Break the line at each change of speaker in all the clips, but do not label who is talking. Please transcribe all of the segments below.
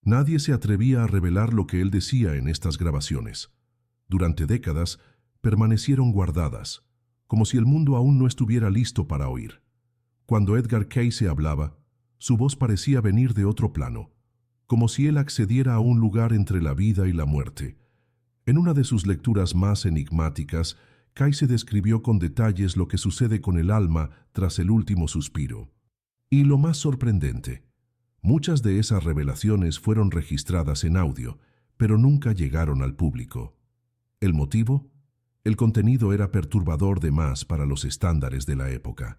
Nadie se atrevía a revelar lo que él decía en estas grabaciones. Durante décadas permanecieron guardadas, como si el mundo aún no estuviera listo para oír. Cuando Edgar Cayce hablaba, su voz parecía venir de otro plano, como si él accediera a un lugar entre la vida y la muerte. En una de sus lecturas más enigmáticas, Cayce describió con detalles lo que sucede con el alma tras el último suspiro. Y lo más sorprendente, muchas de esas revelaciones fueron registradas en audio, pero nunca llegaron al público. ¿El motivo? El contenido era perturbador de más para los estándares de la época.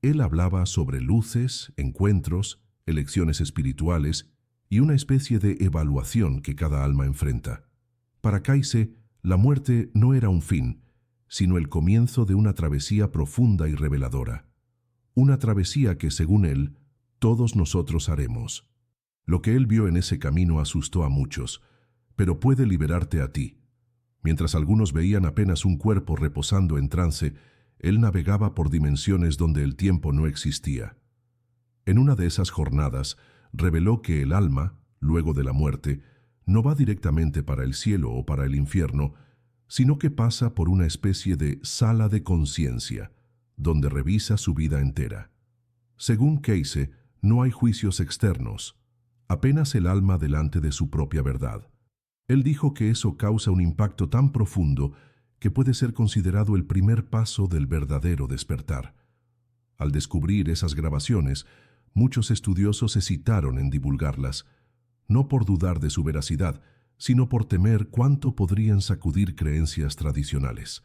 Él hablaba sobre luces, encuentros, elecciones espirituales y una especie de evaluación que cada alma enfrenta. Para Cayce, la muerte no era un fin, sino el comienzo de una travesía profunda y reveladora. Una travesía que, según él, todos nosotros haremos. Lo que él vio en ese camino asustó a muchos, pero puede liberarte a ti. Mientras algunos veían apenas un cuerpo reposando en trance, él navegaba por dimensiones donde el tiempo no existía. En una de esas jornadas, reveló que el alma, luego de la muerte, no va directamente para el cielo o para el infierno, sino que pasa por una especie de sala de conciencia, donde revisa su vida entera. Según Cayce, no hay juicios externos, apenas el alma delante de su propia verdad. Él dijo que eso causa un impacto tan profundo que puede ser considerado el primer paso del verdadero despertar. Al descubrir esas grabaciones, muchos estudiosos hesitaron en divulgarlas, no por dudar de su veracidad, sino por temer cuánto podrían sacudir creencias tradicionales.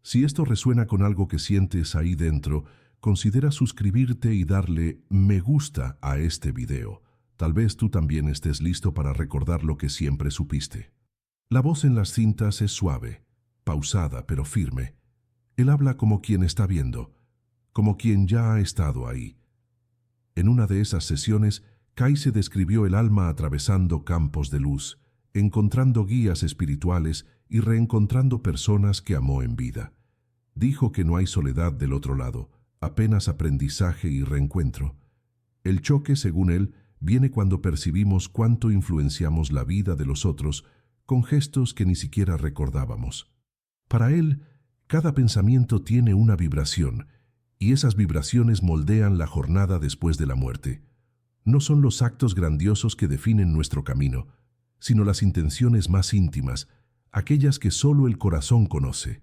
Si esto resuena con algo que sientes ahí dentro, considera suscribirte y darle me gusta a este video. Tal vez tú también estés listo para recordar lo que siempre supiste. La voz en las cintas es suave, pausada pero firme. Él habla como quien está viendo, como quien ya ha estado ahí. En una de esas sesiones, Cayce describió el alma atravesando campos de luz, encontrando guías espirituales y reencontrando personas que amó en vida. Dijo que no hay soledad del otro lado, apenas aprendizaje y reencuentro. El choque, según él, viene cuando percibimos cuánto influenciamos la vida de los otros con gestos que ni siquiera recordábamos. Para él, cada pensamiento tiene una vibración, y esas vibraciones moldean la jornada después de la muerte. No son los actos grandiosos que definen nuestro camino, sino las intenciones más íntimas, aquellas que solo el corazón conoce.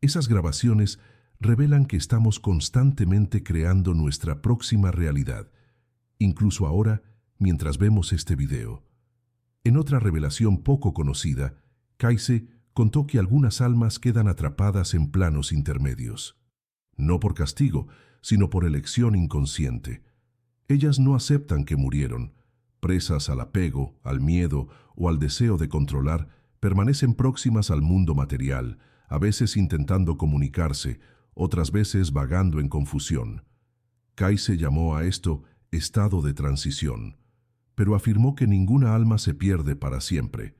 Esas grabaciones revelan que estamos constantemente creando nuestra próxima realidad, incluso ahora, mientras vemos este video. En otra revelación poco conocida, Cayce contó que algunas almas quedan atrapadas en planos intermedios. No por castigo, sino por elección inconsciente. Ellas no aceptan que murieron. Presas al apego, al miedo o al deseo de controlar, permanecen próximas al mundo material, a veces intentando comunicarse, otras veces vagando en confusión. Cayce llamó a esto estado de transición, pero afirmó que ninguna alma se pierde para siempre.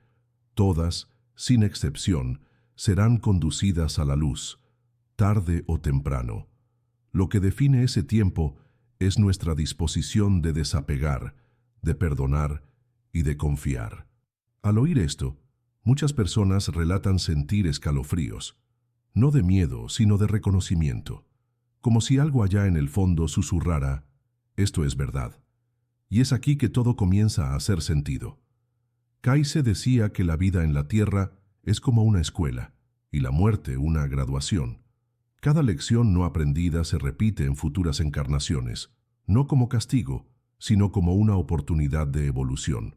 Todas, sin excepción, serán conducidas a la luz, tarde o temprano. Lo que define ese tiempo es nuestra disposición de desapegar, de perdonar y de confiar. Al oír esto, muchas personas relatan sentir escalofríos, no de miedo, sino de reconocimiento, como si algo allá en el fondo susurrara, esto es verdad. Y es aquí que todo comienza a hacer sentido. Cayce decía que la vida en la tierra es como una escuela y la muerte una graduación. Cada lección no aprendida se repite en futuras encarnaciones, no como castigo, sino como una oportunidad de evolución.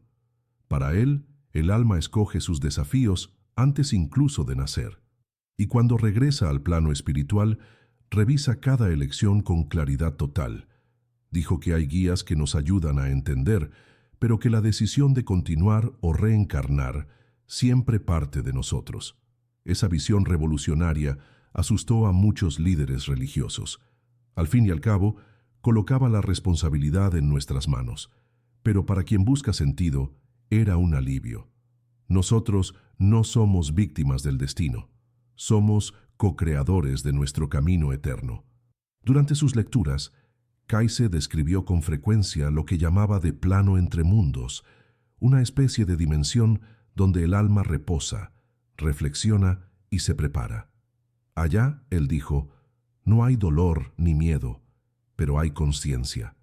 Para él, el alma escoge sus desafíos antes incluso de nacer. Y cuando regresa al plano espiritual, revisa cada elección con claridad total. Dijo que hay guías que nos ayudan a entender, pero que la decisión de continuar o reencarnar siempre parte de nosotros. Esa visión revolucionaria asustó a muchos líderes religiosos. Al fin y al cabo, colocaba la responsabilidad en nuestras manos, pero para quien busca sentido, era un alivio. Nosotros no somos víctimas del destino, somos co-creadores de nuestro camino eterno. Durante sus lecturas, Cayce describió con frecuencia lo que llamaba de plano entre mundos, una especie de dimensión donde el alma reposa, reflexiona y se prepara. Allá, él dijo, no hay dolor ni miedo, pero hay conciencia.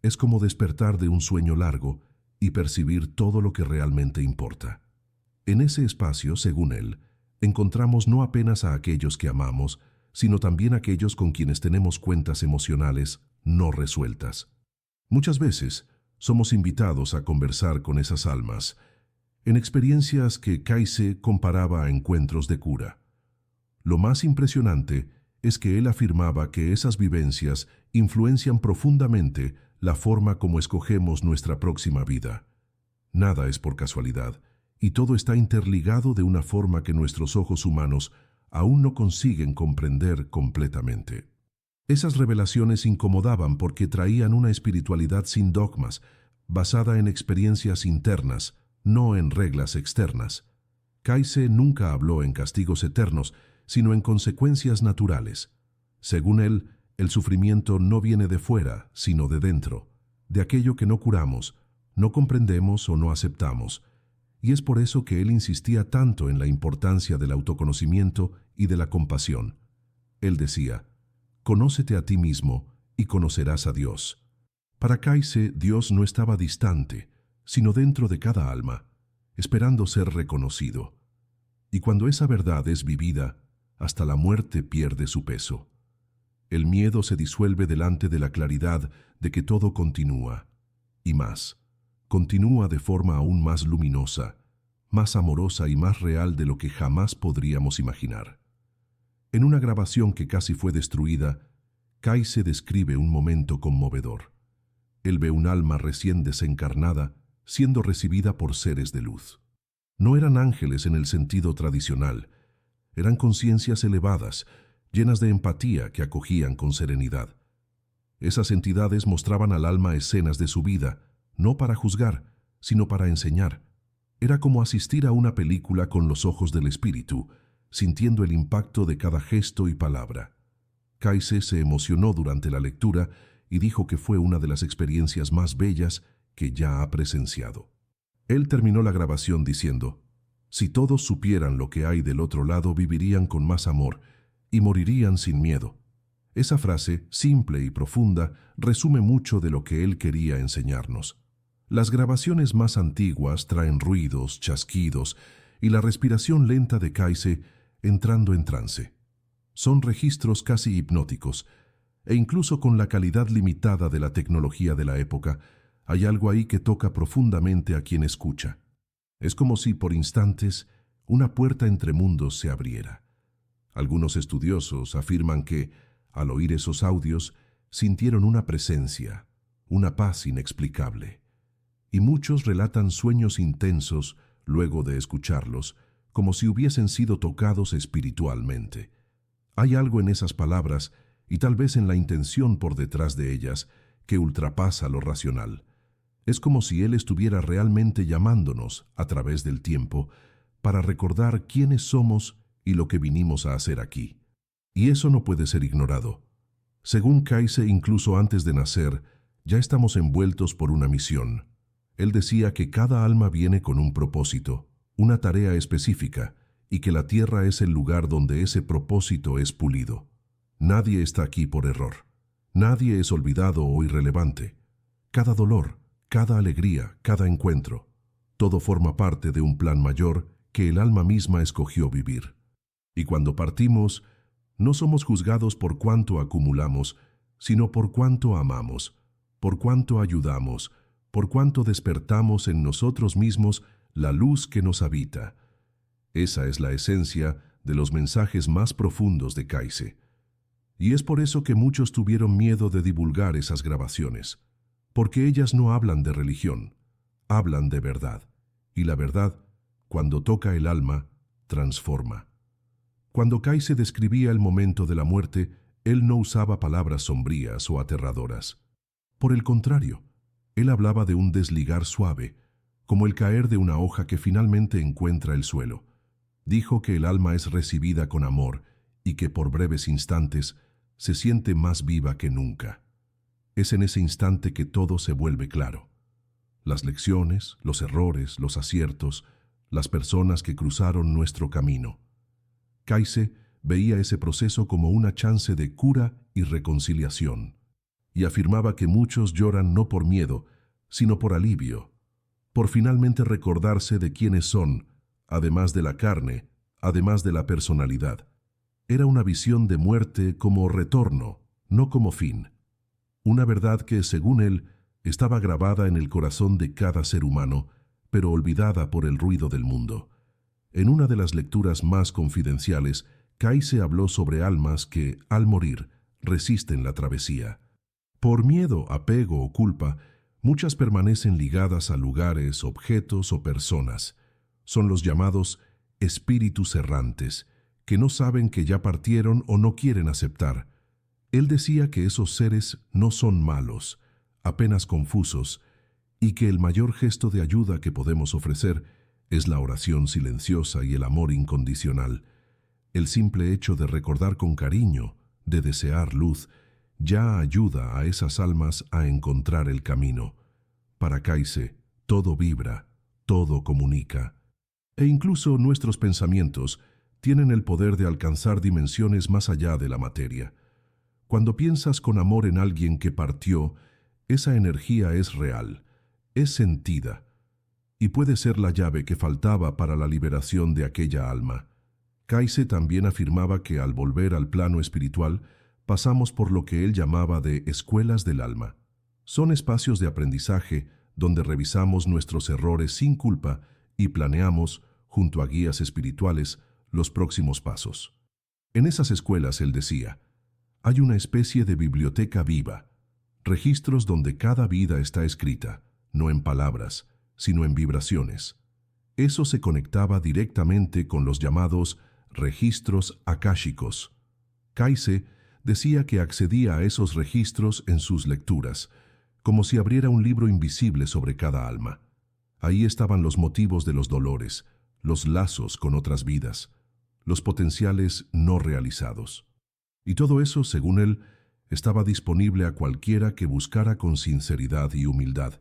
Es como despertar de un sueño largo y percibir todo lo que realmente importa. En ese espacio, según él, encontramos no apenas a aquellos que amamos, sino también a aquellos con quienes tenemos cuentas emocionales no resueltas. Muchas veces somos invitados a conversar con esas almas, en experiencias que Kayse comparaba a encuentros de cura. Lo más impresionante es que él afirmaba que esas vivencias influencian profundamente la forma como escogemos nuestra próxima vida. Nada es por casualidad, y todo está interligado de una forma que nuestros ojos humanos aún no consiguen comprender completamente. Esas revelaciones incomodaban porque traían una espiritualidad sin dogmas, basada en experiencias internas, no en reglas externas. Kayse nunca habló en castigos eternos, sino en consecuencias naturales. Según él, el sufrimiento no viene de fuera, sino de dentro, de aquello que no curamos, no comprendemos o no aceptamos. Y es por eso que él insistía tanto en la importancia del autoconocimiento y de la compasión. Él decía, «Conócete a ti mismo y conocerás a Dios». Para Kayse, Dios no estaba distante, sino dentro de cada alma, esperando ser reconocido. Y cuando esa verdad es vivida, hasta la muerte pierde su peso. El miedo se disuelve delante de la claridad de que todo continúa, y más, continúa de forma aún más luminosa, más amorosa y más real de lo que jamás podríamos imaginar. En una grabación que casi fue destruida, Kayse describe un momento conmovedor. Él ve un alma recién desencarnada siendo recibida por seres de luz. No eran ángeles en el sentido tradicional, eran conciencias elevadas, llenas de empatía que acogían con serenidad. Esas entidades mostraban al alma escenas de su vida, no para juzgar, sino para enseñar. Era como asistir a una película con los ojos del espíritu, sintiendo el impacto de cada gesto y palabra. Kayse se emocionó durante la lectura y dijo que fue una de las experiencias más bellas que ya ha presenciado. Él terminó la grabación diciendo, «Si todos supieran lo que hay del otro lado, vivirían con más amor y morirían sin miedo». Esa frase, simple y profunda, resume mucho de lo que él quería enseñarnos. Las grabaciones más antiguas traen ruidos, chasquidos y la respiración lenta de Kayse entrando en trance. Son registros casi hipnóticos, e incluso con la calidad limitada de la tecnología de la época, hay algo ahí que toca profundamente a quien escucha. Es como si, por instantes, una puerta entre mundos se abriera. Algunos estudiosos afirman que, al oír esos audios, sintieron una presencia, una paz inexplicable. Y muchos relatan sueños intensos luego de escucharlos, como si hubiesen sido tocados espiritualmente. Hay algo en esas palabras, y tal vez en la intención por detrás de ellas, que ultrapasa lo racional. Es como si él estuviera realmente llamándonos, a través del tiempo, para recordar quiénes somos y lo que vinimos a hacer aquí. Y eso no puede ser ignorado. Según Kayse, incluso antes de nacer, ya estamos envueltos por una misión. Él decía que cada alma viene con un propósito, una tarea específica, y que la tierra es el lugar donde ese propósito es pulido. Nadie está aquí por error. Nadie es olvidado o irrelevante. Cada dolor, cada alegría, cada encuentro, todo forma parte de un plan mayor que el alma misma escogió vivir. Y cuando partimos, no somos juzgados por cuánto acumulamos, sino por cuánto amamos, por cuánto ayudamos, por cuánto despertamos en nosotros mismos la luz que nos habita. Esa es la esencia de los mensajes más profundos de Kayse. Y es por eso que muchos tuvieron miedo de divulgar esas grabaciones, porque ellas no hablan de religión, hablan de verdad. Y la verdad, cuando toca el alma, transforma. Cuando Kayse describía el momento de la muerte, él no usaba palabras sombrías o aterradoras. Por el contrario, él hablaba de un desligar suave, como el caer de una hoja que finalmente encuentra el suelo. Dijo que el alma es recibida con amor y que por breves instantes se siente más viva que nunca. Es en ese instante que todo se vuelve claro. las lecciones, los errores, los aciertos, las personas que cruzaron nuestro camino. Kaise veía ese proceso como una chance de cura y reconciliación, y afirmaba que muchos lloran no por miedo, sino por alivio, por finalmente recordarse de quiénes son, además de la carne, además de la personalidad. Era una visión de muerte como retorno, no como fin. Una verdad que, según él, estaba grabada en el corazón de cada ser humano, pero olvidada por el ruido del mundo. En una de las lecturas más confidenciales, Kaise habló sobre almas que, al morir, resisten la travesía. Por miedo, apego o culpa, muchas permanecen ligadas a lugares, objetos o personas. Son los llamados espíritus errantes, que no saben que ya partieron o no quieren aceptar. Él decía que esos seres no son malos, apenas confusos, y que el mayor gesto de ayuda que podemos ofrecer es la oración silenciosa y el amor incondicional. El simple hecho de recordar con cariño, de desear luz, ya ayuda a esas almas a encontrar el camino. Para Kaise, todo vibra, todo comunica. E incluso nuestros pensamientos tienen el poder de alcanzar dimensiones más allá de la materia. Cuando piensas con amor en alguien que partió, esa energía es real, es sentida, y puede ser la llave que faltaba para la liberación de aquella alma. Kaise también afirmaba que al volver al plano espiritual, pasamos por lo que él llamaba de escuelas del alma. Son espacios de aprendizaje donde revisamos nuestros errores sin culpa y planeamos, junto a guías espirituales, los próximos pasos. En esas escuelas, él decía, hay una especie de biblioteca viva, registros donde cada vida está escrita, no en palabras, sino en vibraciones. Eso se conectaba directamente con los llamados registros akáshicos. Kaise decía que accedía a esos registros en sus lecturas, como si abriera un libro invisible sobre cada alma. Ahí estaban los motivos de los dolores, los lazos con otras vidas, los potenciales no realizados. Y todo eso, según él, estaba disponible a cualquiera que buscara con sinceridad y humildad.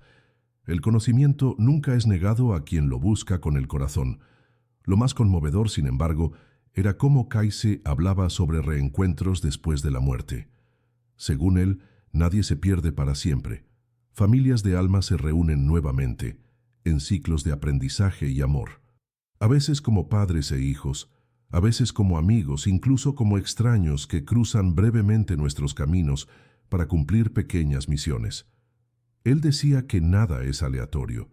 El conocimiento nunca es negado a quien lo busca con el corazón. Lo más conmovedor, sin embargo, era cómo Kaise hablaba sobre reencuentros después de la muerte. Según él, nadie se pierde para siempre. Familias de almas se reúnen nuevamente, en ciclos de aprendizaje y amor. A veces como padres e hijos, a veces como amigos, incluso como extraños que cruzan brevemente nuestros caminos para cumplir pequeñas misiones. Él decía que nada es aleatorio.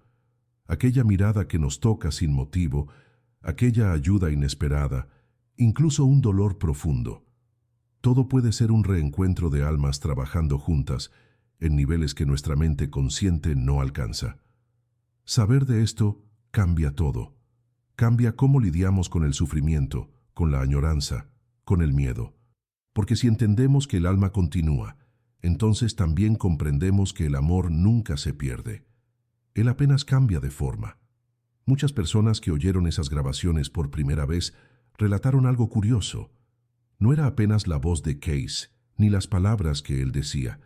Aquella mirada que nos toca sin motivo, aquella ayuda inesperada, incluso un dolor profundo. Todo puede ser un reencuentro de almas trabajando juntas en niveles que nuestra mente consciente no alcanza. Saber de esto cambia todo. Cambia cómo lidiamos con el sufrimiento, con la añoranza, con el miedo. Porque si entendemos que el alma continúa, entonces también comprendemos que el amor nunca se pierde. Él apenas cambia de forma. Muchas personas que oyeron esas grabaciones por primera vez relataron algo curioso. No era apenas la voz de Kaise, ni las palabras que él decía.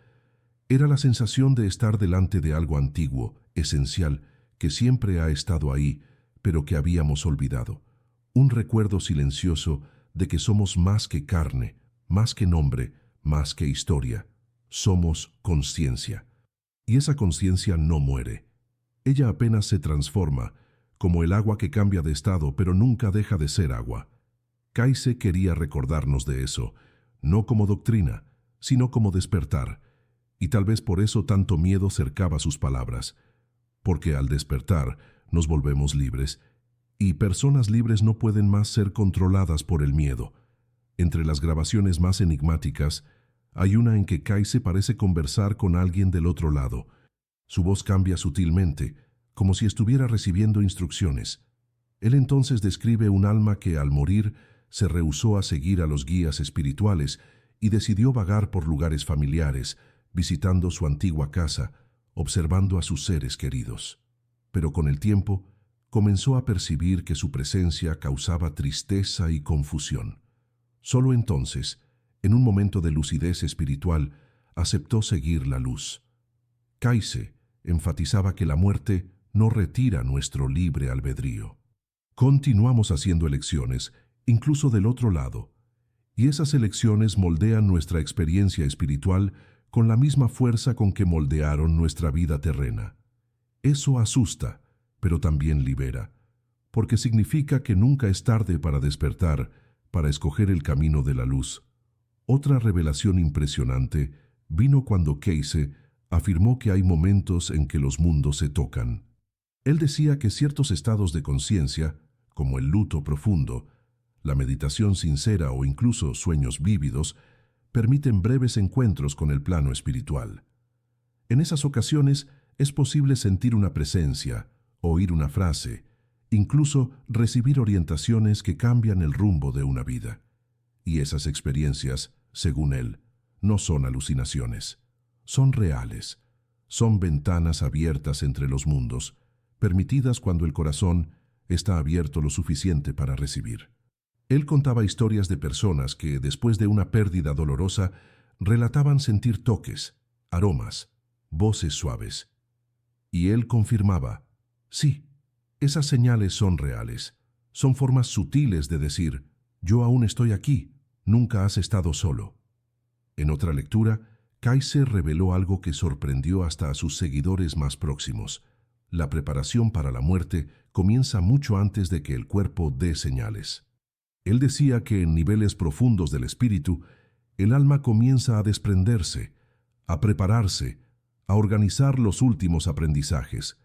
Era la sensación de estar delante de algo antiguo, esencial, que siempre ha estado ahí, pero que habíamos olvidado. Un recuerdo silencioso de que somos más que carne, más que nombre, más que historia. Somos conciencia. Y esa conciencia no muere. Ella apenas se transforma, como el agua que cambia de estado pero nunca deja de ser agua. Kaise quería recordarnos de eso, no como doctrina, sino como despertar, y tal vez por eso tanto miedo cercaba sus palabras, porque al despertar nos volvemos libres, y personas libres no pueden más ser controladas por el miedo. Entre las grabaciones más enigmáticas, hay una en que Kaise parece conversar con alguien del otro lado. Su voz cambia sutilmente, como si estuviera recibiendo instrucciones. Él entonces describe un alma que, al morir, se rehusó a seguir a los guías espirituales y decidió vagar por lugares familiares, visitando su antigua casa, observando a sus seres queridos. Pero con el tiempo, comenzó a percibir que su presencia causaba tristeza y confusión. Solo entonces, en un momento de lucidez espiritual, aceptó seguir la luz. Kaise, enfatizaba que la muerte no retira nuestro libre albedrío. Continuamos haciendo elecciones, incluso del otro lado, y esas elecciones moldean nuestra experiencia espiritual con la misma fuerza con que moldearon nuestra vida terrena. Eso asusta, pero también libera, porque significa que nunca es tarde para despertar, para escoger el camino de la luz. Otra revelación impresionante vino cuando Cayce afirmó que hay momentos en que los mundos se tocan. Él decía que ciertos estados de conciencia, como el luto profundo, la meditación sincera o incluso sueños vívidos, permiten breves encuentros con el plano espiritual. En esas ocasiones es posible sentir una presencia, oír una frase, incluso recibir orientaciones que cambian el rumbo de una vida. Y esas experiencias, según él, no son alucinaciones, son reales, son ventanas abiertas entre los mundos, permitidas cuando el corazón está abierto lo suficiente para recibir. Él contaba historias de personas que, después de una pérdida dolorosa, relataban sentir toques, aromas, voces suaves. Y él confirmaba, sí, esas señales son reales, son formas sutiles de decir, yo aún estoy aquí, nunca has estado solo. En otra lectura, Cayce reveló algo que sorprendió hasta a sus seguidores más próximos. La preparación para la muerte comienza mucho antes de que el cuerpo dé señales. Él decía que en niveles profundos del espíritu, el alma comienza a desprenderse, a prepararse, a organizar los últimos aprendizajes,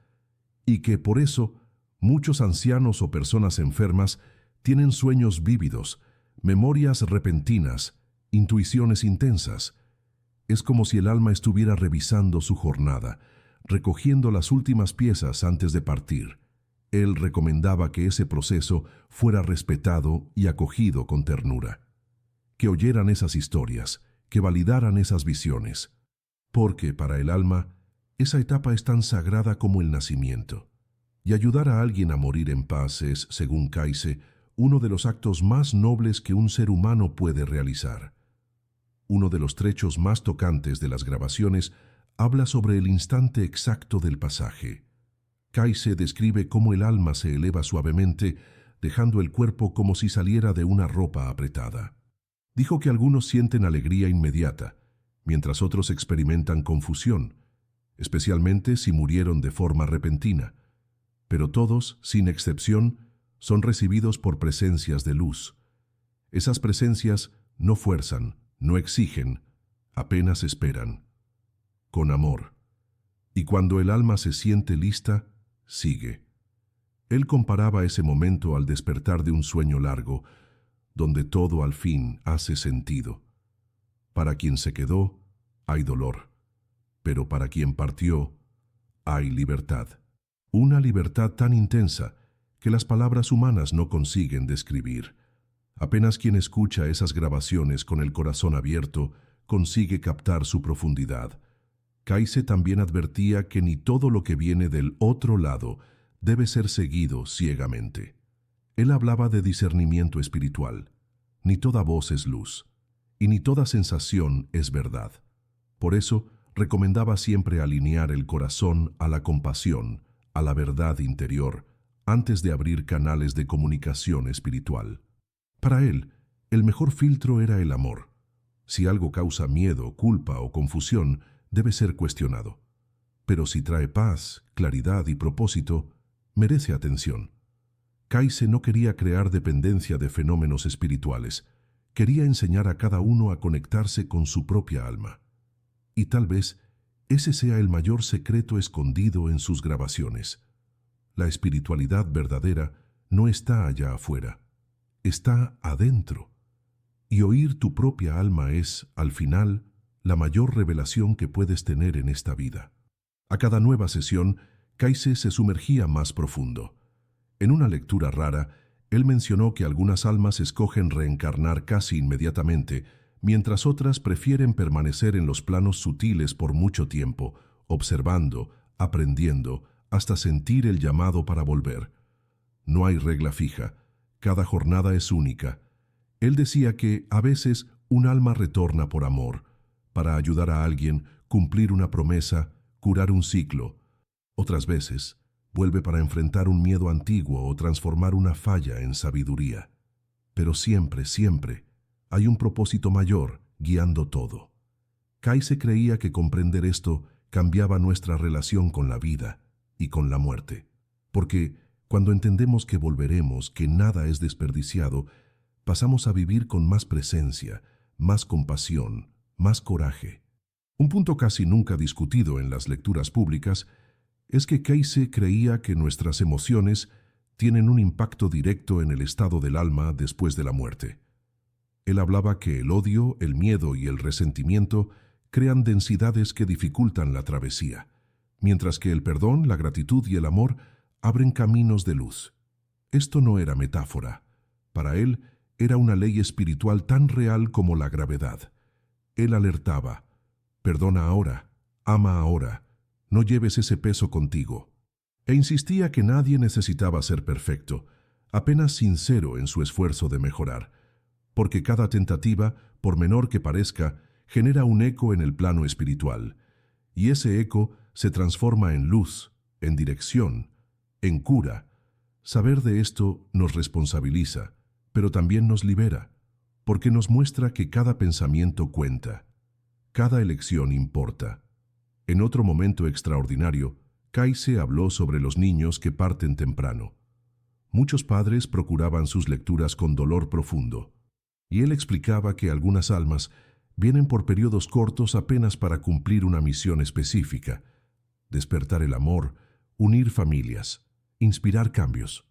y que por eso muchos ancianos o personas enfermas tienen sueños vívidos, memorias repentinas, intuiciones intensas. Es como si el alma estuviera revisando su jornada, recogiendo las últimas piezas antes de partir. Él recomendaba que ese proceso fuera respetado y acogido con ternura, que oyeran esas historias, que validaran esas visiones, porque para el alma esa etapa es tan sagrada como el nacimiento. Y ayudar a alguien a morir en paz es, según Cayce, uno de los actos más nobles que un ser humano puede realizar. Uno de los trechos más tocantes de las grabaciones habla sobre el instante exacto del pasaje. Cayce describe cómo el alma se eleva suavemente, dejando el cuerpo como si saliera de una ropa apretada. Dijo que algunos sienten alegría inmediata, mientras otros experimentan confusión, especialmente si murieron de forma repentina. Pero todos, sin excepción, son recibidos por presencias de luz. Esas presencias no fuerzan, no exigen, apenas esperan. Con amor. Y cuando el alma se siente lista, sigue. Él comparaba ese momento al despertar de un sueño largo, donde todo al fin hace sentido. Para quien se quedó, hay dolor, pero para quien partió, hay libertad. Una libertad tan intensa que las palabras humanas no consiguen describir. Apenas quien escucha esas grabaciones con el corazón abierto consigue captar su profundidad. Cayce también advertía que ni todo lo que viene del otro lado debe ser seguido ciegamente. Él hablaba de discernimiento espiritual. Ni toda voz es luz, y ni toda sensación es verdad. Por eso, recomendaba siempre alinear el corazón a la compasión, a la verdad interior, antes de abrir canales de comunicación espiritual. Para él, el mejor filtro era el amor. Si algo causa miedo, culpa o confusión, debe ser cuestionado. Pero si trae paz, claridad y propósito, merece atención. Cayce no quería crear dependencia de fenómenos espirituales. Quería enseñar a cada uno a conectarse con su propia alma. Y tal vez ese sea el mayor secreto escondido en sus grabaciones. La espiritualidad verdadera no está allá afuera, está adentro. Y oír tu propia alma es, al final, la mayor revelación que puedes tener en esta vida. A cada nueva sesión, Cayce se sumergía más profundo. En una lectura rara, él mencionó que algunas almas escogen reencarnar casi inmediatamente, mientras otras prefieren permanecer en los planos sutiles por mucho tiempo, observando, aprendiendo, hasta sentir el llamado para volver. No hay regla fija, cada jornada es única. Él decía que, a veces, un alma retorna por amor, para ayudar a alguien, cumplir una promesa, curar un ciclo, Otras veces, vuelve para enfrentar un miedo antiguo o transformar una falla en sabiduría. Pero siempre, siempre, hay un propósito mayor guiando todo. Kaise creía que comprender esto cambiaba nuestra relación con la vida y con la muerte. Porque cuando entendemos que volveremos, que nada es desperdiciado, pasamos a vivir con más presencia, más compasión, más coraje. Un punto casi nunca discutido en las lecturas públicas es que Kaise creía que nuestras emociones tienen un impacto directo en el estado del alma después de la muerte. Él hablaba que el odio, el miedo y el resentimiento crean densidades que dificultan la travesía, mientras que el perdón, la gratitud y el amor abren caminos de luz. Esto no era metáfora. Para él, era una ley espiritual tan real como la gravedad. Él alertaba: perdona ahora, ama ahora, no lleves ese peso contigo. E insistía que nadie necesitaba ser perfecto, apenas sincero en su esfuerzo de mejorar, porque cada tentativa, por menor que parezca, genera un eco en el plano espiritual, y ese eco se transforma en luz, en dirección, en cura. Saber de esto nos responsabiliza, pero también nos libera, porque nos muestra que cada pensamiento cuenta, cada elección importa. En otro momento extraordinario, Kaise habló sobre los niños que parten temprano. Muchos padres procuraban sus lecturas con dolor profundo, y él explicaba que algunas almas vienen por periodos cortos apenas para cumplir una misión específica: despertar el amor, unir familias, inspirar cambios.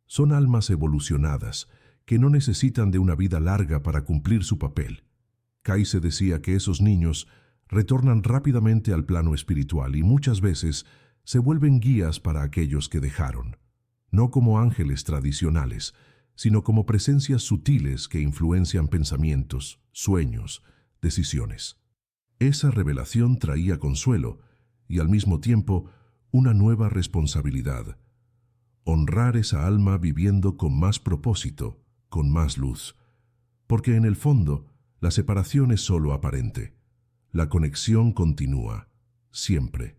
Son almas evolucionadas, que no necesitan de una vida larga para cumplir su papel. Kaise decía que esos niños retornan rápidamente al plano espiritual y muchas veces se vuelven guías para aquellos que dejaron, no como ángeles tradicionales, sino como presencias sutiles que influencian pensamientos, sueños, decisiones. Esa revelación traía consuelo y al mismo tiempo una nueva responsabilidad: honrar esa alma viviendo con más propósito, con más luz. Porque en el fondo, la separación es solo aparente. La conexión continúa, siempre.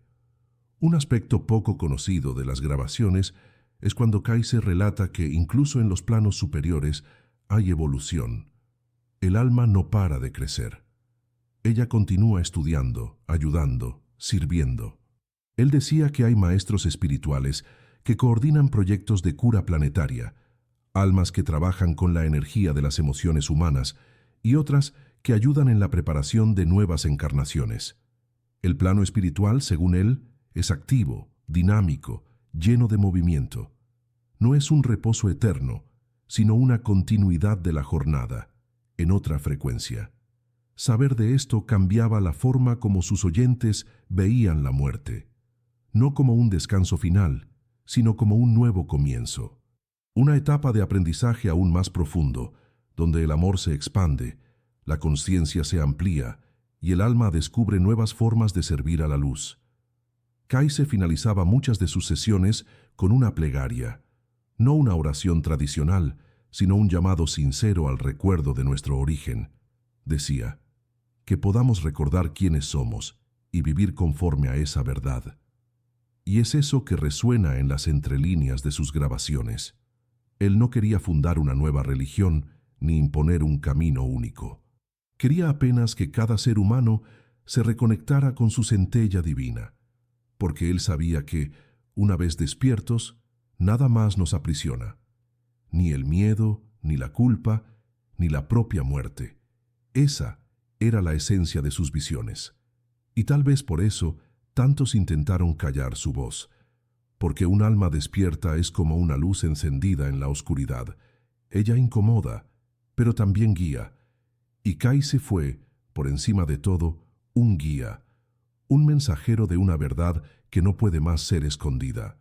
Un aspecto poco conocido de las grabaciones es cuando Kaise relata que incluso en los planos superiores hay evolución. El alma no para de crecer. Ella continúa estudiando, ayudando, sirviendo. Él decía que hay maestros espirituales que coordinan proyectos de cura planetaria, almas que trabajan con la energía de las emociones humanas y otras que ayudan en la preparación de nuevas encarnaciones. El plano espiritual, según él, es activo, dinámico, lleno de movimiento. No es un reposo eterno, sino una continuidad de la jornada, en otra frecuencia. Saber de esto cambiaba la forma como sus oyentes veían la muerte, no como un descanso final, sino como un nuevo comienzo. Una etapa de aprendizaje aún más profundo, donde el amor se expande, la conciencia se amplía y el alma descubre nuevas formas de servir a la luz. Kaise finalizaba muchas de sus sesiones con una plegaria, no una oración tradicional, sino un llamado sincero al recuerdo de nuestro origen. Decía: que podamos recordar quiénes somos y vivir conforme a esa verdad. Y es eso que resuena en las entrelíneas de sus grabaciones. Él no quería fundar una nueva religión ni imponer un camino único. Quería apenas que cada ser humano se reconectara con su centella divina, porque él sabía que, una vez despiertos, nada más nos aprisiona. Ni el miedo, ni la culpa, ni la propia muerte. Esa era la esencia de sus visiones. Y tal vez por eso tantos intentaron callar su voz, porque un alma despierta es como una luz encendida en la oscuridad. Ella incomoda, pero también guía. Y Kaise fue, por encima de todo, un guía, un mensajero de una verdad que no puede más ser escondida.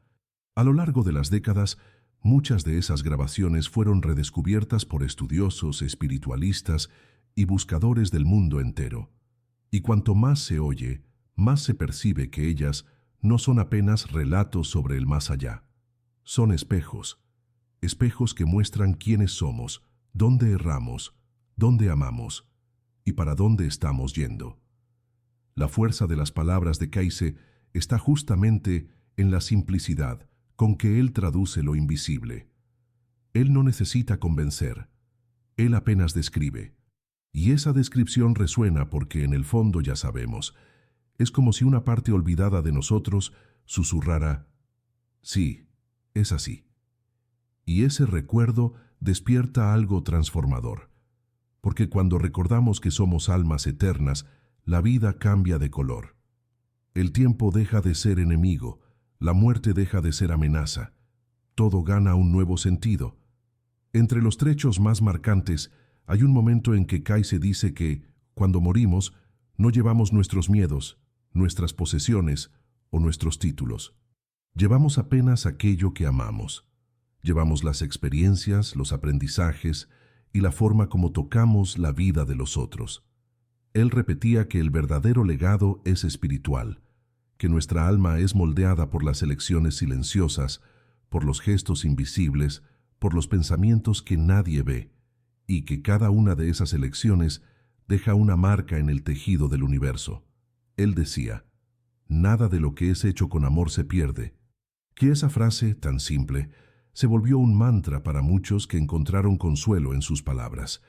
A lo largo de las décadas, muchas de esas grabaciones fueron redescubiertas por estudiosos, espiritualistas y buscadores del mundo entero. Y cuanto más se oye, más se percibe que ellas no son apenas relatos sobre el más allá. Son espejos, espejos que muestran quiénes somos, dónde erramos, dónde amamos y para dónde estamos yendo. La fuerza de las palabras de Kaise está justamente en la simplicidad con que él traduce lo invisible. Él no necesita convencer, él apenas describe. Y esa descripción resuena porque en el fondo ya sabemos. Es como si una parte olvidada de nosotros susurrara, sí, es así. Y ese recuerdo despierta algo transformador, porque cuando recordamos que somos almas eternas, la vida cambia de color. El tiempo deja de ser enemigo, la muerte deja de ser amenaza. Todo gana un nuevo sentido. Entre los trechos más marcantes, hay un momento en que Kai-Se dice que, cuando morimos, no llevamos nuestros miedos, nuestras posesiones o nuestros títulos. Llevamos apenas aquello que amamos. Llevamos las experiencias, los aprendizajes y la forma como tocamos la vida de los otros. Él repetía que el verdadero legado es espiritual, que nuestra alma es moldeada por las elecciones silenciosas, por los gestos invisibles, por los pensamientos que nadie ve, y que cada una de esas elecciones deja una marca en el tejido del universo. Él decía, nada de lo que es hecho con amor se pierde, que esa frase, tan simple, se volvió un mantra para muchos que encontraron consuelo en sus palabras,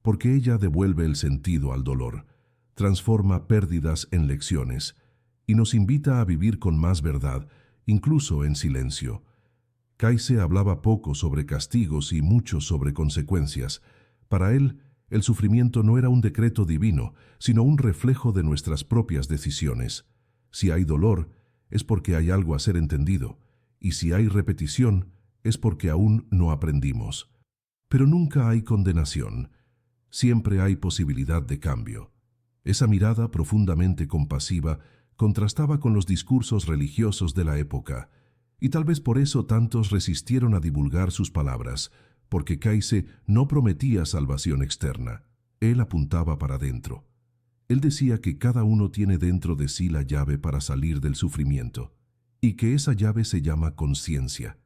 porque ella devuelve el sentido al dolor, transforma pérdidas en lecciones, y nos invita a vivir con más verdad, incluso en silencio. Kai-Se hablaba poco sobre castigos y mucho sobre consecuencias. Para él, el sufrimiento no era un decreto divino, sino un reflejo de nuestras propias decisiones. Si hay dolor, es porque hay algo a ser entendido, y si hay repetición, es porque aún no aprendimos. Pero nunca hay condenación. Siempre hay posibilidad de cambio. Esa mirada profundamente compasiva contrastaba con los discursos religiosos de la época, y tal vez por eso tantos resistieron a divulgar sus palabras, porque Kai-Se no prometía salvación externa. Él apuntaba para dentro. Él decía que cada uno tiene dentro de sí la llave para salir del sufrimiento, y que esa llave se llama conciencia.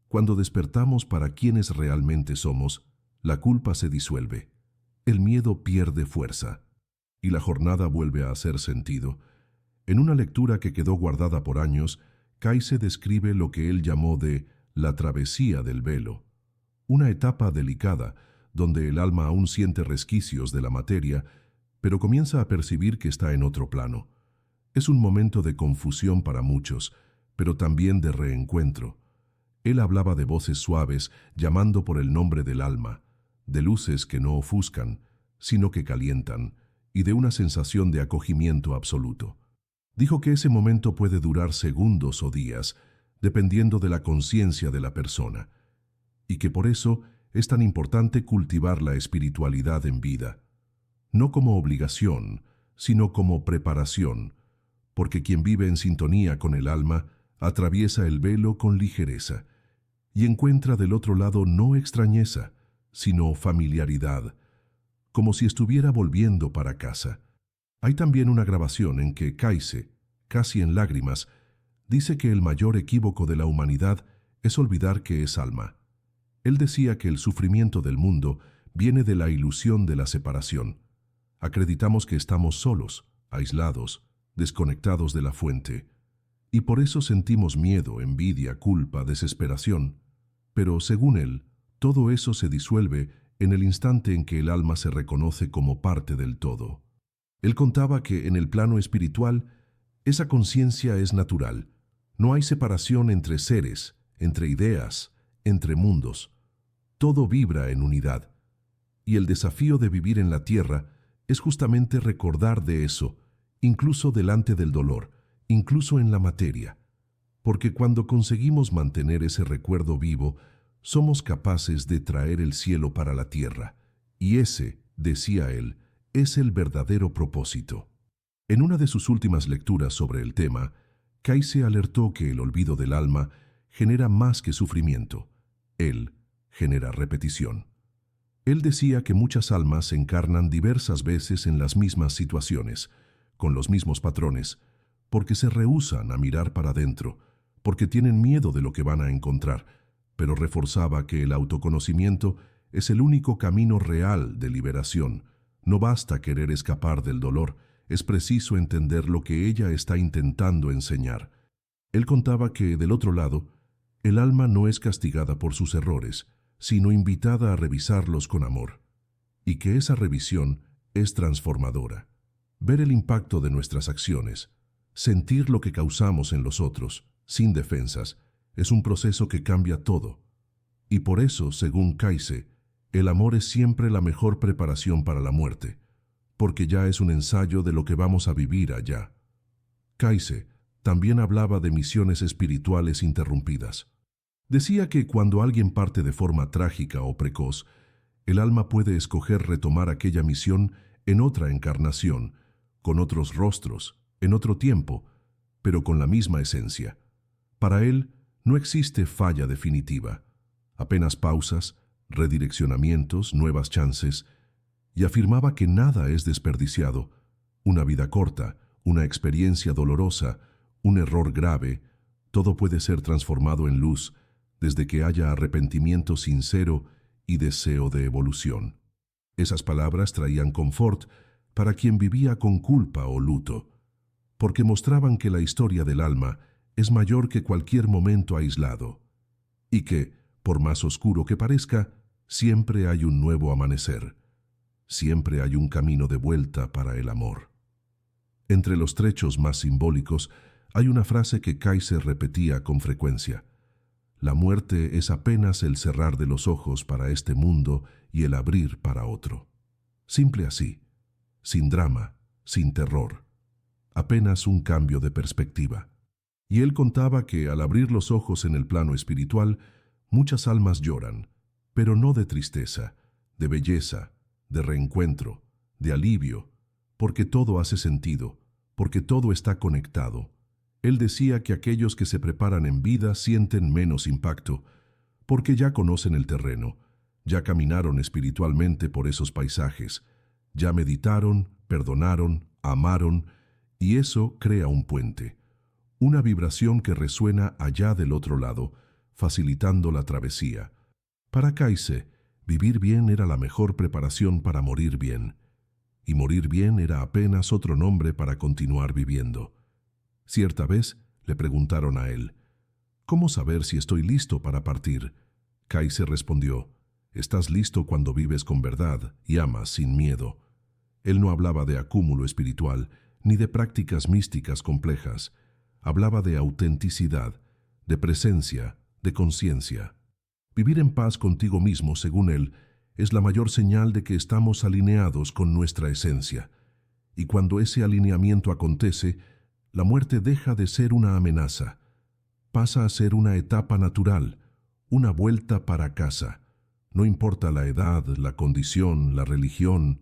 Cuando despertamos para quienes realmente somos, la culpa se disuelve, el miedo pierde fuerza, y la jornada vuelve a hacer sentido. En una lectura que quedó guardada por años, Kai-Se describe lo que él llamó de la travesía del velo, una etapa delicada donde el alma aún siente resquicios de la materia, pero comienza a percibir que está en otro plano. Es un momento de confusión para muchos, pero también de reencuentro. Él hablaba de voces suaves llamando por el nombre del alma, de luces que no ofuscan, sino que calientan, y de una sensación de acogimiento absoluto. Dijo que ese momento puede durar segundos o días, dependiendo de la conciencia de la persona, y que por eso es tan importante cultivar la espiritualidad en vida, no como obligación, sino como preparación, porque quien vive en sintonía con el alma atraviesa el velo con ligereza y encuentra del otro lado no extrañeza, sino familiaridad, como si estuviera volviendo para casa. Hay también una grabación en que Kai-Se, casi en lágrimas, dice que el mayor equívoco de la humanidad es olvidar que es alma. Él decía que el sufrimiento del mundo viene de la ilusión de la separación. Acreditamos que estamos solos, aislados, desconectados de la fuente, y por eso sentimos miedo, envidia, culpa, desesperación. Pero, según él, todo eso se disuelve en el instante en que el alma se reconoce como parte del todo. Él contaba que en el plano espiritual, esa conciencia es natural. No hay separación entre seres, entre ideas, entre mundos. Todo vibra en unidad. Y el desafío de vivir en la tierra es justamente recordar de eso, incluso delante del dolor, incluso en la materia. Porque cuando conseguimos mantener ese recuerdo vivo, somos capaces de traer el cielo para la tierra. Y ese, decía él, es el verdadero propósito. En una de sus últimas lecturas sobre el tema, Kai-Se alertó que el olvido del alma genera más que sufrimiento. Él genera repetición. Él decía que muchas almas se encarnan diversas veces en las mismas situaciones, con los mismos patrones, porque se rehúsan a mirar para adentro, porque tienen miedo de lo que van a encontrar, pero reforzaba que el autoconocimiento es el único camino real de liberación. No basta querer escapar del dolor, es preciso entender lo que ella está intentando enseñar. Él contaba que, del otro lado, el alma no es castigada por sus errores, sino invitada a revisarlos con amor, y que esa revisión es transformadora. Ver el impacto de nuestras acciones, sentir lo que causamos en los otros, sin defensas, es un proceso que cambia todo. Y por eso, según Kayse, el amor es siempre la mejor preparación para la muerte, porque ya es un ensayo de lo que vamos a vivir allá. Kayse también hablaba de misiones espirituales interrumpidas. Decía que cuando alguien parte de forma trágica o precoz, el alma puede escoger retomar aquella misión en otra encarnación, con otros rostros, en otro tiempo, pero con la misma esencia. Para él no existe falla definitiva, apenas pausas, redireccionamientos, nuevas chances, y afirmaba que nada es desperdiciado. Una vida corta, una experiencia dolorosa, un error grave, todo puede ser transformado en luz desde que haya arrepentimiento sincero y deseo de evolución. Esas palabras traían confort para quien vivía con culpa o luto, porque mostraban que la historia del alma es mayor que cualquier momento aislado, y que, por más oscuro que parezca, siempre hay un nuevo amanecer, siempre hay un camino de vuelta para el amor. Entre los trechos más simbólicos hay una frase que Kayse repetía con frecuencia: la muerte es apenas el cerrar de los ojos para este mundo y el abrir para otro. Simple así, sin drama, sin terror, apenas un cambio de perspectiva. Y él contaba que al abrir los ojos en el plano espiritual, muchas almas lloran, pero no de tristeza, de belleza, de reencuentro, de alivio, porque todo hace sentido, porque todo está conectado. Él decía que aquellos que se preparan en vida sienten menos impacto, porque ya conocen el terreno, ya caminaron espiritualmente por esos paisajes, ya meditaron, perdonaron, amaron, y eso crea un puente, una vibración que resuena allá del otro lado, facilitando la travesía. Para Kayse, vivir bien era la mejor preparación para morir bien, y morir bien era apenas otro nombre para continuar viviendo. Cierta vez le preguntaron a él: ¿cómo saber si estoy listo para partir? Kayse respondió: estás listo cuando vives con verdad y amas sin miedo. Él no hablaba de acúmulo espiritual, ni de prácticas místicas complejas. Hablaba de autenticidad, de presencia, de conciencia. Vivir en paz contigo mismo, según él, es la mayor señal de que estamos alineados con nuestra esencia. Y cuando ese alineamiento acontece, la muerte deja de ser una amenaza, pasa a ser una etapa natural, una vuelta para casa. No importa la edad, la condición, la religión,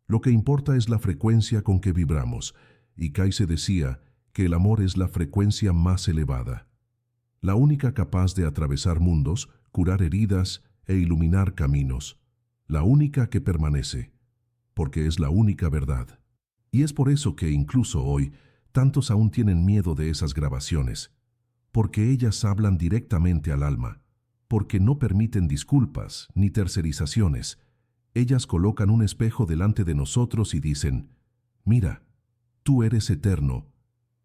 lo que importa es la frecuencia con que vibramos, y Kayse decía que el amor es la frecuencia más elevada, la única capaz de atravesar mundos, curar heridas e iluminar caminos, la única que permanece, porque es la única verdad. Y es por eso que incluso hoy, tantos aún tienen miedo de esas grabaciones, porque ellas hablan directamente al alma, porque no permiten disculpas ni tercerizaciones. Ellas colocan un espejo delante de nosotros y dicen: mira, tú eres eterno,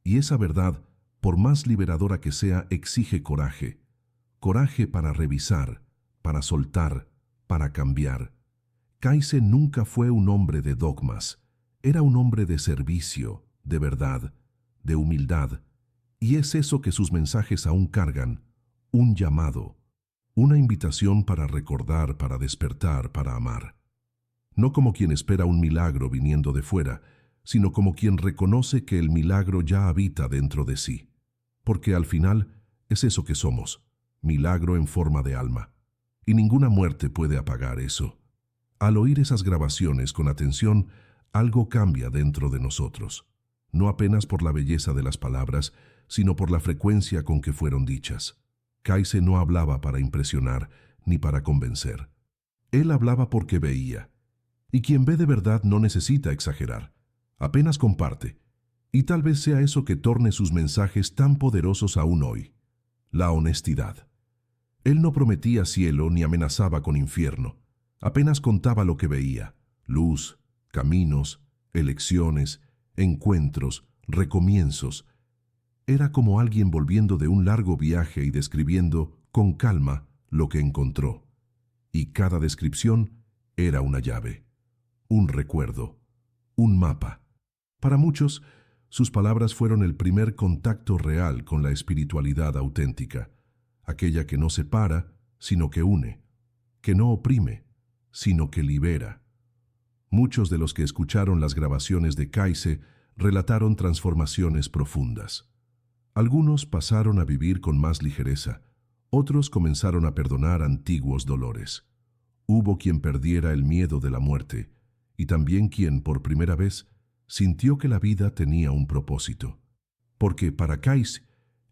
y esa verdad, por más liberadora que sea, exige coraje. Coraje para revisar, para soltar, para cambiar. Kayse nunca fue un hombre de dogmas, era un hombre de servicio, de verdad, de humildad, y es eso que sus mensajes aún cargan, un llamado, una invitación para recordar, para despertar, para amar. No como quien espera un milagro viniendo de fuera, sino como quien reconoce que el milagro ya habita dentro de sí, porque al final es eso que somos, milagro en forma de alma, y ninguna muerte puede apagar eso. Al oír esas grabaciones con atención, algo cambia dentro de nosotros, no apenas por la belleza de las palabras, sino por la frecuencia con que fueron dichas. Kayse no hablaba para impresionar ni para convencer. Él hablaba porque veía, y quien ve de verdad no necesita exagerar, apenas comparte, y tal vez sea eso que torne sus mensajes tan poderosos aún hoy: la honestidad. Él no prometía cielo ni amenazaba con infierno, apenas contaba lo que veía: luz, caminos, elecciones, encuentros, recomienzos. Era como alguien volviendo de un largo viaje y describiendo, con calma, lo que encontró. Y cada descripción era una llave, un recuerdo, un mapa. Para muchos, sus palabras fueron el primer contacto real con la espiritualidad auténtica, aquella que no separa, sino que une, que no oprime, sino que libera. Muchos de los que escucharon las grabaciones de Kayse relataron transformaciones profundas. Algunos pasaron a vivir con más ligereza, otros comenzaron a perdonar antiguos dolores. Hubo quien perdiera el miedo de la muerte, y también quien, por primera vez, sintió que la vida tenía un propósito. Porque para Kayse,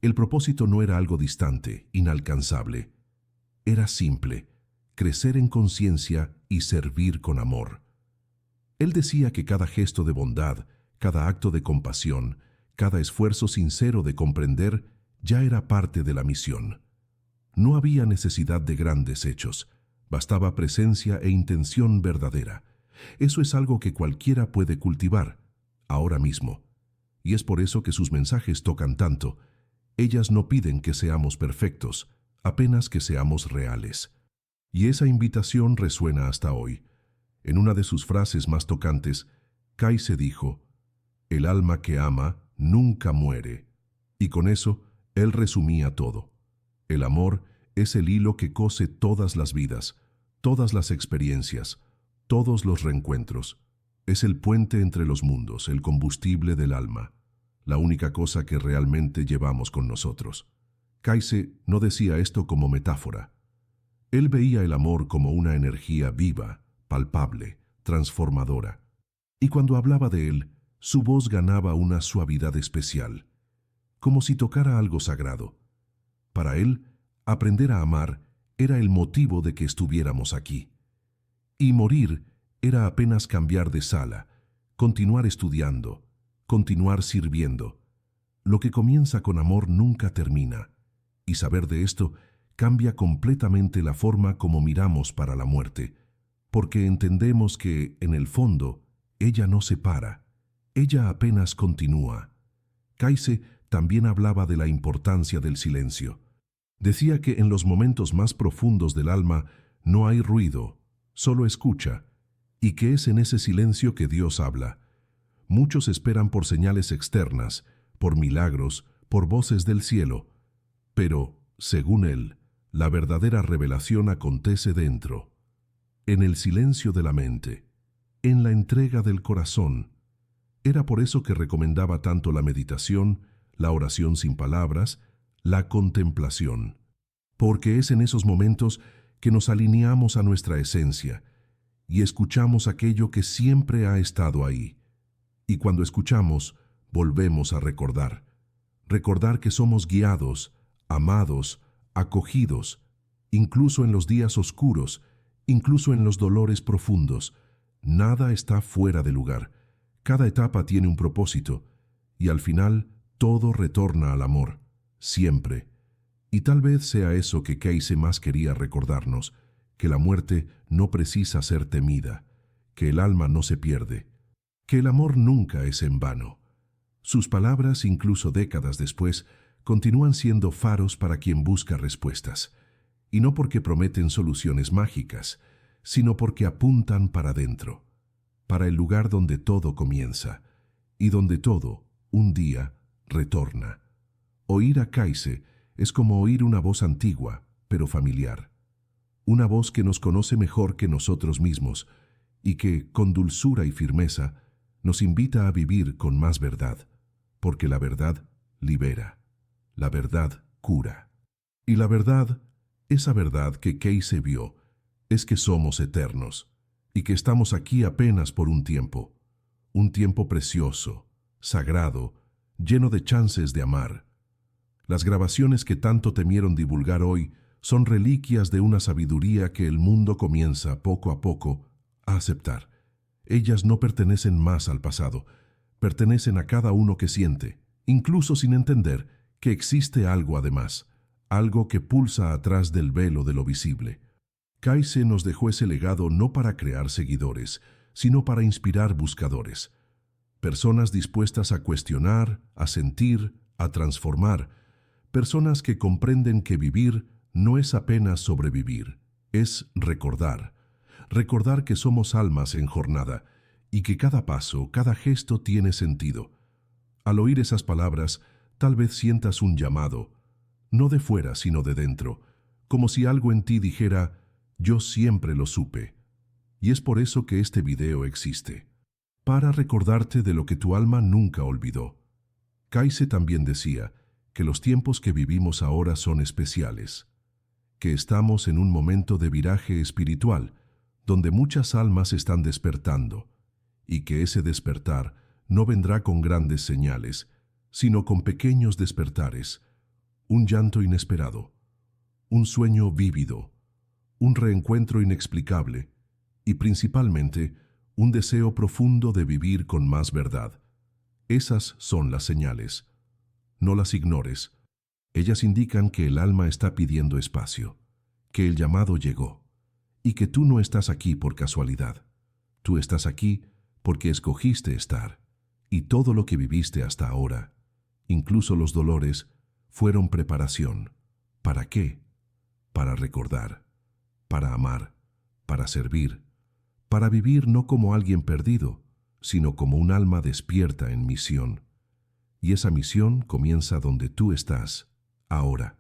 el propósito no era algo distante, inalcanzable. Era simple, crecer en conciencia y servir con amor. Él decía que cada gesto de bondad, cada acto de compasión, cada esfuerzo sincero de comprender ya era parte de la misión. No había necesidad de grandes hechos, bastaba presencia e intención verdadera. Eso es algo que cualquiera puede cultivar, ahora mismo. Y es por eso que sus mensajes tocan tanto. Ellas no piden que seamos perfectos, apenas que seamos reales. Y esa invitación resuena hasta hoy. En una de sus frases más tocantes, Kayse dijo: "El alma que ama nunca muere". Y con eso, él resumía todo. El amor es el hilo que cose todas las vidas, todas las experiencias, todos los reencuentros. Es el puente entre los mundos, el combustible del alma, la única cosa que realmente llevamos con nosotros. Kayse no decía esto como metáfora. Él veía el amor como una energía viva, palpable, transformadora. Y cuando hablaba de él, su voz ganaba una suavidad especial, como si tocara algo sagrado. Para él, aprender a amar era el motivo de que estuviéramos aquí. Y morir era apenas cambiar de sala, continuar estudiando, continuar sirviendo. Lo que comienza con amor nunca termina, y saber de esto cambia completamente la forma como miramos para la muerte, porque entendemos que, en el fondo, ella no se para, ella apenas continúa. Kayse también hablaba de la importancia del silencio. Decía que en los momentos más profundos del alma no hay ruido, solo escucha, y que es en ese silencio que Dios habla. Muchos esperan por señales externas, por milagros, por voces del cielo, pero, según él, la verdadera revelación acontece dentro, en el silencio de la mente, en la entrega del corazón. Era por eso que recomendaba tanto la meditación, la oración sin palabras, la contemplación, porque es en esos momentos que nos alineamos a nuestra esencia y escuchamos aquello que siempre ha estado ahí. Y cuando escuchamos, volvemos a recordar que somos guiados, amados, acogidos, incluso en los días oscuros, incluso en los dolores profundos. Nada está fuera de lugar. Cada etapa tiene un propósito, y al final todo retorna al amor, siempre. Y tal vez sea eso que Kayse más quería recordarnos, que la muerte no precisa ser temida, que el alma no se pierde, que el amor nunca es en vano. Sus palabras, incluso décadas después, continúan siendo faros para quien busca respuestas, y no porque prometen soluciones mágicas, sino porque apuntan para dentro, para el lugar donde todo comienza, y donde todo, un día, retorna. Oír a Kayse es como oír una voz antigua, pero familiar. Una voz que nos conoce mejor que nosotros mismos y que, con dulzura y firmeza, nos invita a vivir con más verdad, porque la verdad libera, la verdad cura. Y la verdad, esa verdad que Kayse vio, es que somos eternos y que estamos aquí apenas por un tiempo precioso, sagrado, lleno de chances de amar. Las grabaciones que tanto temieron divulgar hoy son reliquias de una sabiduría que el mundo comienza poco a poco a aceptar. Ellas no pertenecen más al pasado, pertenecen a cada uno que siente, incluso sin entender que existe algo además, algo que pulsa atrás del velo de lo visible. Kayse nos dejó ese legado no para crear seguidores, sino para inspirar buscadores. Personas dispuestas a cuestionar, a sentir, a transformar, personas que comprenden que vivir no es apenas sobrevivir, es recordar. Recordar que somos almas en jornada y que cada paso, cada gesto tiene sentido. Al oír esas palabras, tal vez sientas un llamado, no de fuera sino de dentro, como si algo en ti dijera, yo siempre lo supe. Y es por eso que este video existe, para recordarte de lo que tu alma nunca olvidó. Kayse también decía que los tiempos que vivimos ahora son especiales, que estamos en un momento de viraje espiritual, donde muchas almas están despertando, y que ese despertar no vendrá con grandes señales, sino con pequeños despertares, un llanto inesperado, un sueño vívido, un reencuentro inexplicable, y principalmente un deseo profundo de vivir con más verdad. Esas son las señales. No las ignores. Ellas indican que el alma está pidiendo espacio, que el llamado llegó, y que tú no estás aquí por casualidad. Tú estás aquí porque escogiste estar, y todo lo que viviste hasta ahora, incluso los dolores, fueron preparación. ¿Para qué? Para recordar, para amar, para servir, para vivir no como alguien perdido, sino como un alma despierta en misión. Y esa misión comienza donde tú estás, ahora.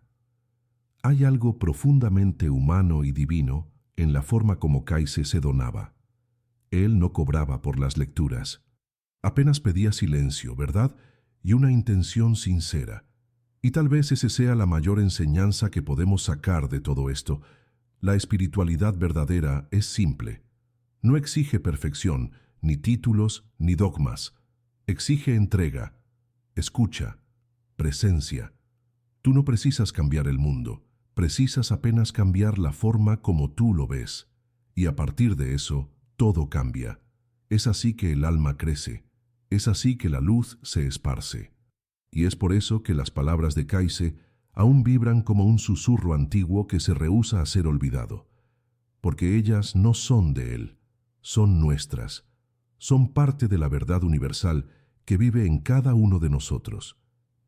Hay algo profundamente humano y divino en la forma como Kayse se donaba. Él no cobraba por las lecturas. Apenas pedía silencio, ¿verdad? Y una intención sincera. Y tal vez esa sea la mayor enseñanza que podemos sacar de todo esto. La espiritualidad verdadera es simple. No exige perfección, ni títulos, ni dogmas. Exige entrega, escucha, presencia. Tú no precisas cambiar el mundo, precisas apenas cambiar la forma como tú lo ves. Y a partir de eso, todo cambia. Es así que el alma crece, es así que la luz se esparce. Y es por eso que las palabras de Kayse aún vibran como un susurro antiguo que se rehúsa a ser olvidado. Porque ellas no son de él, son nuestras. Son parte de la verdad universal que vive en cada uno de nosotros,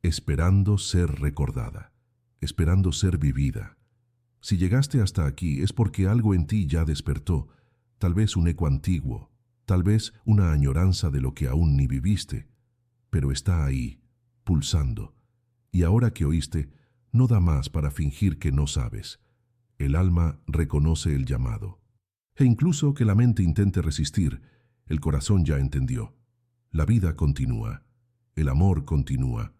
esperando ser recordada, esperando ser vivida. Si llegaste hasta aquí es porque algo en ti ya despertó, tal vez un eco antiguo, tal vez una añoranza de lo que aún ni viviste, pero está ahí, pulsando. Y ahora que oíste, no da más para fingir que no sabes. El alma reconoce el llamado. E incluso que la mente intente resistir, el corazón ya entendió. La vida continúa, el amor continúa,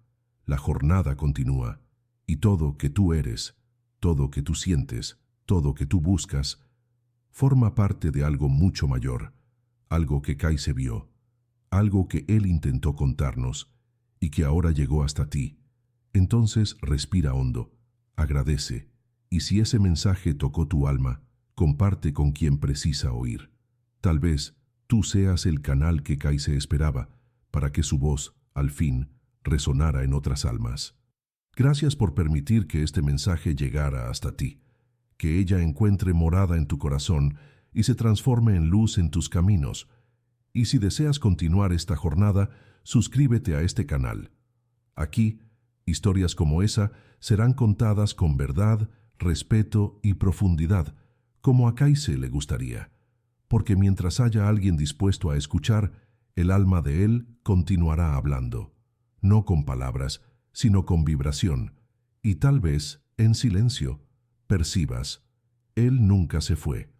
la jornada continúa, y todo que tú eres, todo que tú sientes, todo que tú buscas, forma parte de algo mucho mayor, algo que Kayse vio, algo que él intentó contarnos, y que ahora llegó hasta ti. Entonces respira hondo, agradece, y si ese mensaje tocó tu alma, comparte con quien precisa oír. Tal vez tú seas el canal que Kayse esperaba para que su voz, al fin, resonara en otras almas. Gracias por permitir que este mensaje llegara hasta ti, que ella encuentre morada en tu corazón y se transforme en luz en tus caminos. Y si deseas continuar esta jornada, suscríbete a este canal. Aquí, historias como esa serán contadas con verdad, respeto y profundidad, como a Kayse le gustaría. Porque mientras haya alguien dispuesto a escuchar, el alma de él continuará hablando, no con palabras, sino con vibración, y tal vez, en silencio, percibas, él nunca se fue.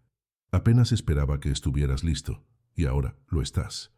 Apenas esperaba que estuvieras listo, y ahora lo estás.